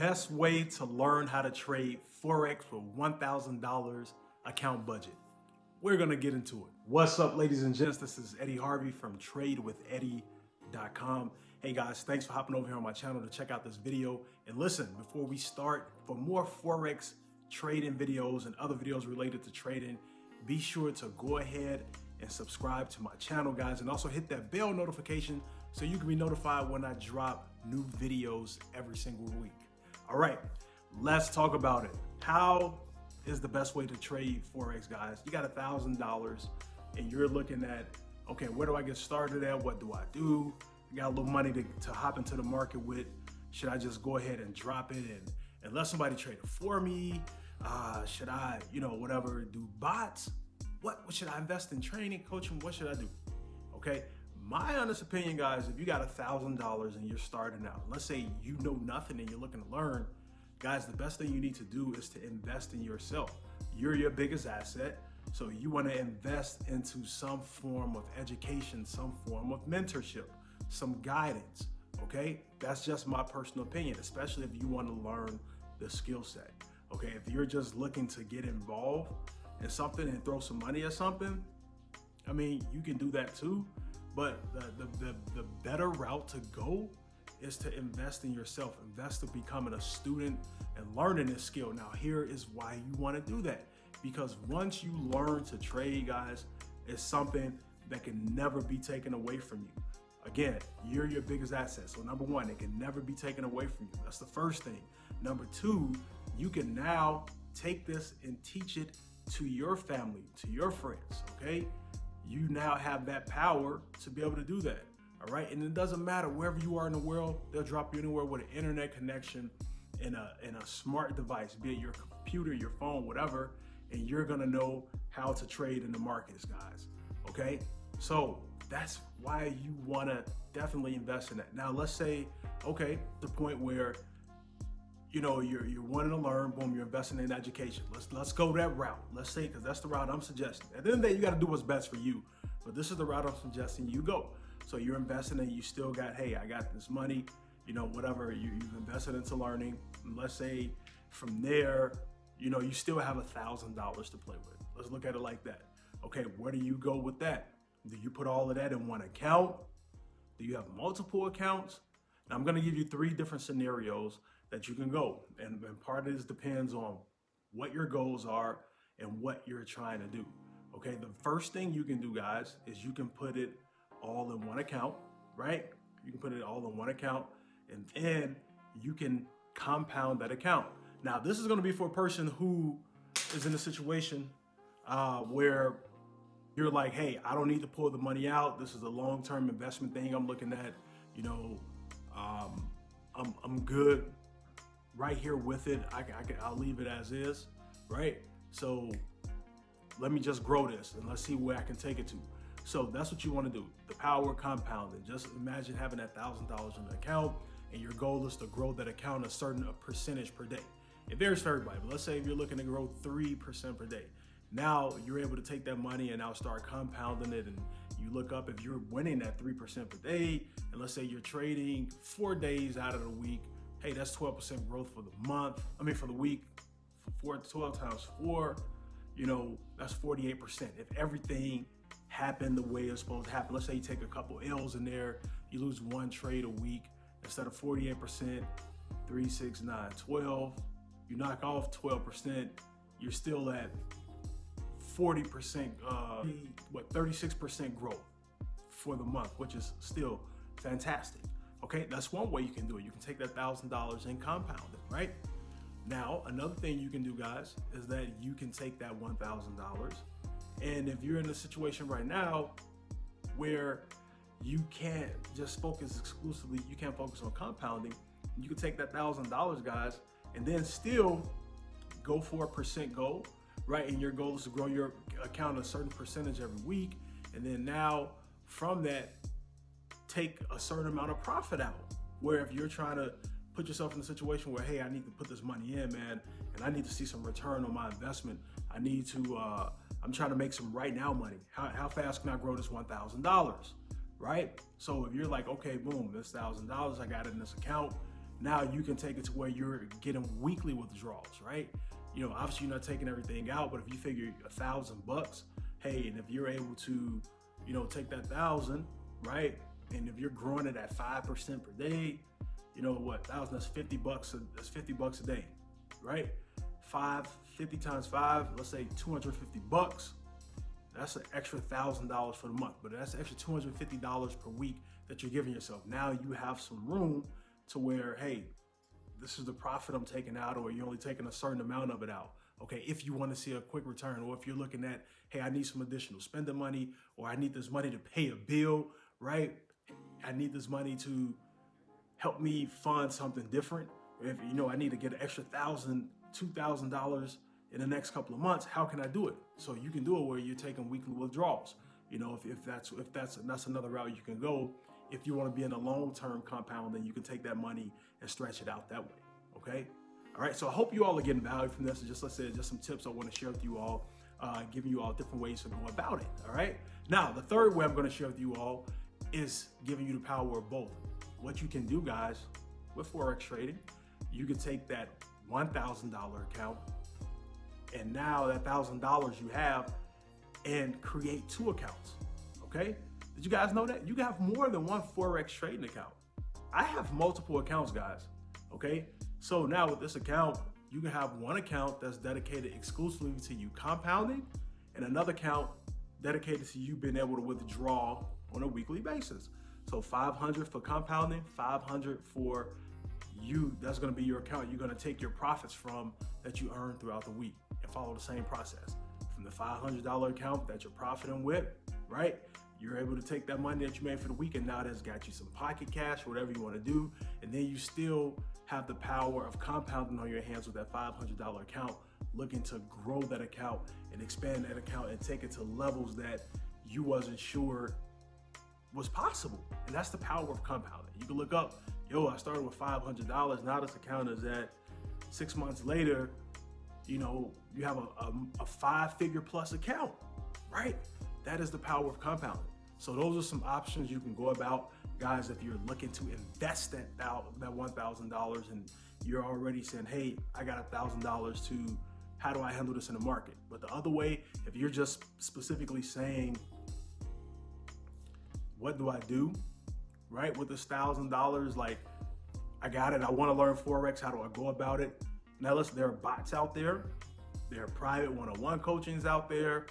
best way to learn how to trade Forex with $1,000 account budget. We're gonna get into it. What's up, ladies and gents? This is Eddie Harvey from TradeWithEddie.com. Hey guys, thanks for hopping over here on my channel to check out this video. And listen, before we start, for more Forex trading videos and other videos related to trading, be sure to go ahead and subscribe to my channel, guys, and also hit that bell notification so you can be notified when I drop new videos every single week. All right, let's talk about it. How is the best way to trade Forex, guys? You got $1,000 and you're looking at, okay, where do I get started at? What do I do? I got a little money to hop into the market with. Should I just go ahead and drop it and let somebody trade it for me? Should I, whatever, do bots? What should I invest in? Training, coaching? What should I do? Okay, my honest opinion, guys, if you got $1,000 and you're starting out, let's say you know nothing and you're looking to learn, guys, the best thing you need to do is to invest in yourself. You're your biggest asset. So you want to invest into some form of education, some form of mentorship, some guidance. Okay, that's just my personal opinion, especially if you want to learn the skill set. Okay, if you're just looking to get involved in something and throw some money at something, I mean, you can do that too. But the better route to go is to invest in yourself, invest in becoming a student and learning this skill. Now, here is why you want to do that. Because once you learn to trade, guys, it's something that can never be taken away from you. Again, you're your biggest asset. So number one, it can never be taken away from you. That's the first thing. Number two, you can now take this and teach it to your family, to your friends, okay? You now have that power to be able to do that, all right? And it doesn't matter wherever you are in the world, they'll drop you anywhere with an internet connection and a smart device, be it your computer, your phone, whatever, and you're gonna know how to trade in the markets, guys, okay? So that's why you wanna definitely invest in that. Now, let's say, okay, the point where you're wanting to learn, boom, you're investing in education. Let's go that route. Let's say, because that's the route I'm suggesting. At the end of the day, you got to do what's best for you, but this is the route I'm suggesting you go. So you're investing and you still got, hey, I got this money, whatever you've invested into learning. And let's say from there, you still have $1,000 to play with. Let's look at it like that. Okay, where do you go with that? Do you put all of that in one account? Do you have multiple accounts? Now, I'm going to give you 3 different scenarios that you can go. And part of this depends on what your goals are and what you're trying to do. Okay, the first thing you can do, guys, is you can put it all in one account, right? You can put it all in one account and then you can compound that account. Now, this is going to be for a person who is in a situation where you're like, hey, I don't need to pull the money out. This is a long-term investment thing I'm looking at. I'm good right here with it. I'll leave it as is, right? So let me just grow this and let's see where I can take it to. So that's what you want to do. The power of compounding. Just imagine having that $1,000 in the account and your goal is to grow that account a certain percentage per day. It varies for everybody, but let's say if you're looking to grow 3% per day. Now you're able to take that money and now start compounding it, and you look up if you're winning that 3% per day, and let's say you're trading 4 days out of the week. Hey, that's 12% growth for the month. For the week. 12 times 4, that's 48%. If everything happened the way it's supposed to happen, let's say you take a couple L's in there, you lose 1 trade a week, instead of 48%, 3, 6, 9, 12, you knock off 12%, you're still at 40%, 36% growth for the month, which is still fantastic. Okay, that's one way you can do it. You can take that $1,000 and compound it, right? Now, another thing you can do, guys, is that you can take that $1,000, and if you're in a situation right now where you can't just focus exclusively, you can't focus on compounding, you can take that $1,000, guys, and then still go for a percent goal, right? And your goal is to grow your account a certain percentage every week, and then now from that, take a certain amount of profit out. Where if you're trying to put yourself in a situation where, hey, I need to put this money in, man, and I need to see some return on my investment. I need to, I'm trying to make some right now money. How fast can I grow this $1,000, right? So if you're like, okay, boom, this $1,000, I got it in this account, now you can take it to where you're getting weekly withdrawals, right? You know, obviously you're not taking everything out, but if you figure $1,000, hey, and if you're able to, you know, take that 1,000, right? And if you're growing it at 5% per day, you know what, 1,000, that's $50. That's $50 a day, right? 50 times 5, let's say $250. That's an extra $1,000 for the month, but that's an extra $250 per week that you're giving yourself. Now you have some room to where, hey, this is the profit I'm taking out, or you're only taking a certain amount of it out. Okay, if you want to see a quick return, or if you're looking at, hey, I need some additional spending money, or I need this money to pay a bill, right? I need this money to help me fund something different. If you know I need to get an extra $1,000, $2,000 in the next couple of months, how can I do it? So you can do it where you're taking weekly withdrawals. You know, if that's another route you can go. If you want to be in a long-term compound, then you can take that money and stretch it out that way. Okay. All right. So I hope you all are getting value from this. And just, let's say, just some tips I want to share with you all, giving you all different ways to go about it. All right. Now, the third way I'm going to share with you all is giving you the power of both. What you can do, guys, with Forex trading, you can take that $1,000 account, and now that $1,000 you have, and create 2 accounts. Okay. Did you guys know that? You can have more than one Forex trading account. I have multiple accounts, guys. Okay. So now with this account, you can have one account that's dedicated exclusively to you compounding, and another account dedicated to you being able to withdraw on a weekly basis. So 500 for compounding, 500 for you. That's going to be your account. You're going to take your profits from that you earn throughout the week and follow the same process. From the $500 account that you're profiting with, right? You're able to take that money that you made for the week, and now that's got you some pocket cash, whatever you want to do. And then you still have the power of compounding on your hands with that $500 account, looking to grow that account and expand that account and take it to levels that you wasn't sure was possible. And that's the power of compounding. You can look up, yo, I started with $500. Now this account is at 6 months later, you know, you have a 5-figure plus account, right? That is the power of compounding. So those are some options you can go about, guys. If you're looking to invest that $1,000 and you're already saying, hey, I got $1,000 to, how do I handle this in the market? But the other way, if you're just specifically saying, what do I do, right? With this $1,000, like, I got it. I want to learn Forex. How do I go about it? Now, listen, there are bots out there. There are private one-on-one coachings out there,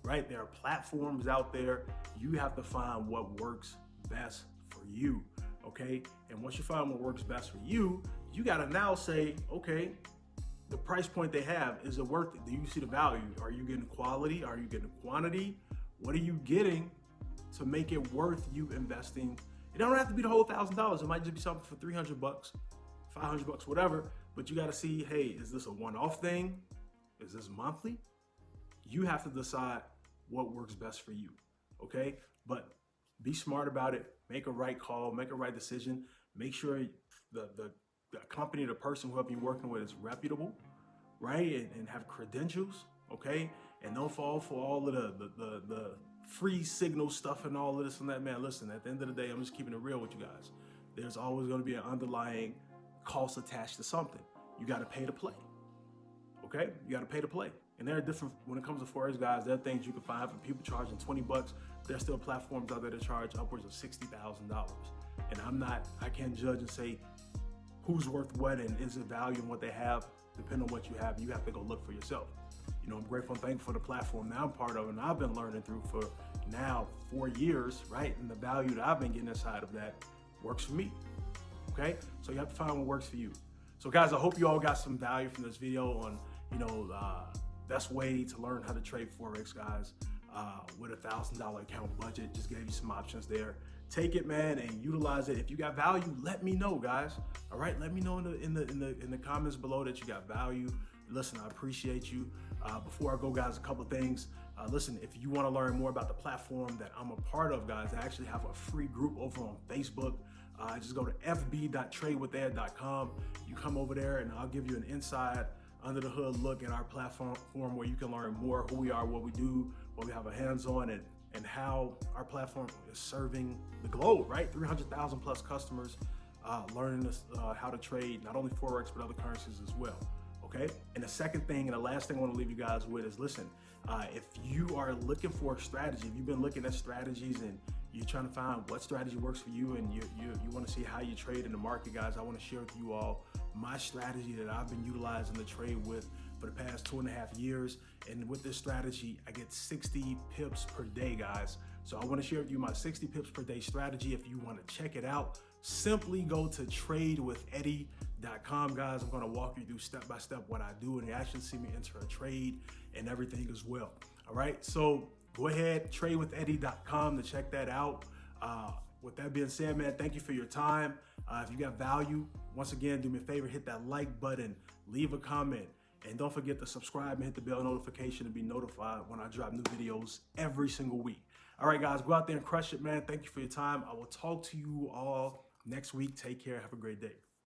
right? There are platforms out there. You have to find what works best for you, okay? And once you find what works best for you, you got to now say, okay, the price point they have, is it worth it? Do you see the value? Are you getting quality? Are you getting quantity? What are you getting to make it worth you investing? It don't have to be the whole $1,000. It might just be something for $300, $500, whatever. But you got to see, hey, is this a one-off thing? Is this monthly? You have to decide what works best for you, okay? But be smart about it. Make a right call. Make a right decision. Make sure the company, the person whoever you're working with is reputable, right? And have credentials, okay? And don't fall for all of the free signal stuff and all of this and that. Man, listen, at the end of the day, I'm just keeping it real with you guys. There's always going to be an underlying cost attached to something. You got to pay to play, okay? You got to pay to play. And there are different, when it comes to Forex, guys, there are things you can find for people charging $20. There's still platforms out there that charge upwards of $60,000. And I can't judge and say who's worth what and is it value in what they have. Depending on what you have to go look for yourself. You know, I'm grateful and thankful for the platform that I'm part of and I've been learning through for now 4 years, right? And the value that I've been getting inside of that works for me, okay? So you have to find what works for you. So guys, I hope you all got some value from this video on, you know, best way to learn how to trade Forex, guys, with a $1,000 account budget. Just gave you some options there. Take it, man, and utilize it. If you got value, let me know, guys. All right, let me know in the comments below that you got value. Listen, I appreciate you. Before I go, guys, a couple things. Listen, if you want to learn more about the platform that I'm a part of, guys, I actually have a free group over on Facebook. Just go to fb.tradewithed.com. You come over there and I'll give you an inside, under the hood look at our platform where you can learn more who we are, what we do, what we have our hands on, and how our platform is serving the globe, right? 300,000 plus customers learning how to trade not only Forex but other currencies as well. Okay. And the second thing and the last thing I want to leave you guys with is listen, if you are looking for a strategy, if you've been looking at strategies and you're trying to find what strategy works for you and you want to see how you trade in the market, guys, I want to share with you all my strategy that I've been utilizing to trade with for the past 2.5 years. And with this strategy, I get 60 pips per day, guys. So I want to share with you my 60 pips per day strategy. If you want to check it out, simply go to tradewitheddy.com, guys. I'm going to walk you through step by step what I do, and you actually see me enter a trade and everything as well. All right. So go ahead, tradewitheddy.com to check that out. With that being said, man, thank you for your time. If you got value, once again, do me a favor, hit that like button, leave a comment, and don't forget to subscribe and hit the bell notification to be notified when I drop new videos every single week. All right, guys, go out there and crush it, man. Thank you for your time. I will talk to you all next week. Take care. Have a great day.